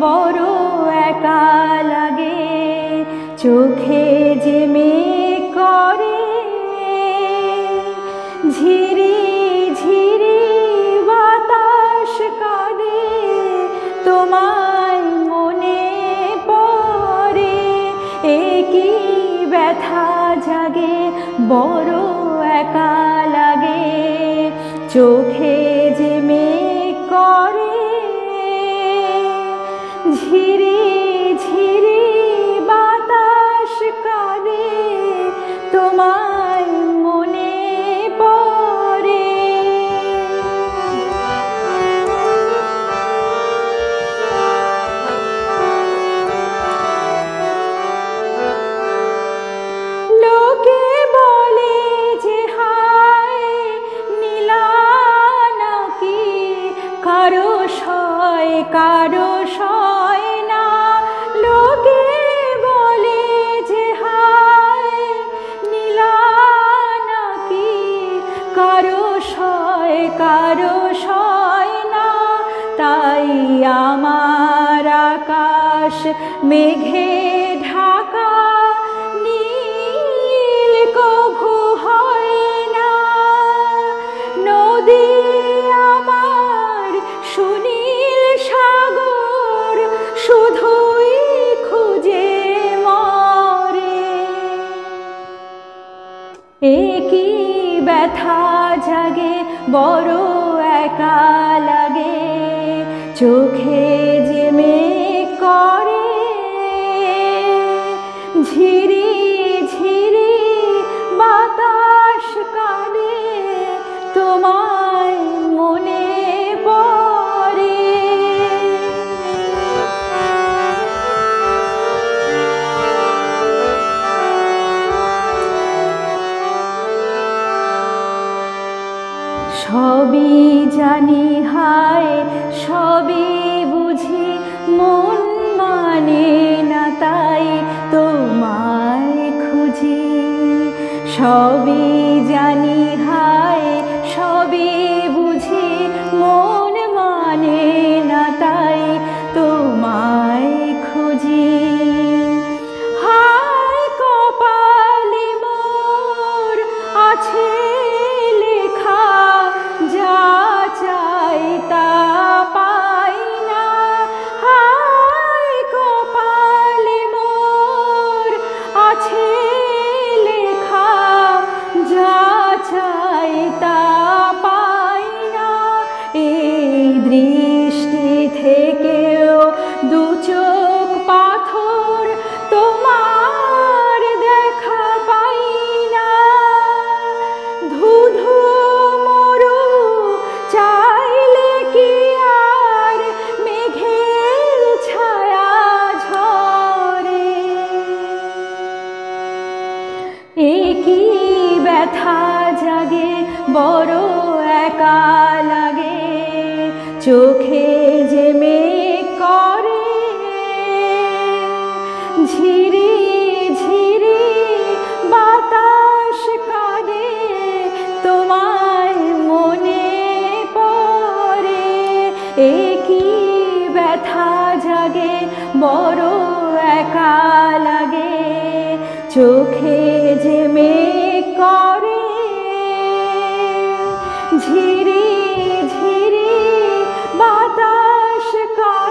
বড় একা লাগে। চোখে যে মেঘ করে ঝিরি ঝিরি বাতাস কাঁদে, তোমায় মনে পড়ে। একই ব্যথা জাগে, বড় একা লাগে। চোখে যে মেঘ করে ঝিরি ঝিরি বাতাস কাঁদে, তোমায় মনে পড়ে। লোকে বলে যে হায় নীলা নাকি, কারো সয় কারো সয় না। লোকে বলে যে হায় নীলা নাকি, কারো সয় কারো সয় না। তাই আমার আকাশ মেঘে ঢাকা, নীল কভু হয় না। নদী আমার সুনীল সাগর, শুধুই খুঁজে মরে। একই ব্যথা জাগে, বড় একা লাগে। চোখে যে মেঘ করে ঝিরি ঝিরি বাতাস কাঁদে, তোমায় মনে পড়ে। সবই জানি হায় সবই বুঝি, মন মানে না তাই তোমায় খুঁজি। সবই জানি হায় সবই বুঝি, মন মানে না তাই তোমায় খুঁজি। হায় কপালে মোর আছে লেখা, যা চাই তা পাই না। হায় কপালে মোর আছে লেখা, যা চাই তা পাই না। এই দৃষ্টি থেকেও দু চোখ পাথর, তোমার দেখা পাই না। ধুধু মরু চাইলে কি আর মেঘের ছায়া ঝরে। একই ব্যথা জাগে, বড় একা লাগে। চোখে যে মেঘ করে ঝিরি ঝিরি বাতাস কাঁদে, তোমায় মনে পড়ে। একই ব্যথা জাগে, বড় একা লাগে। চোখে যে মেঘ করে ঝিরি ঝিরি বাতাস কাঁদে।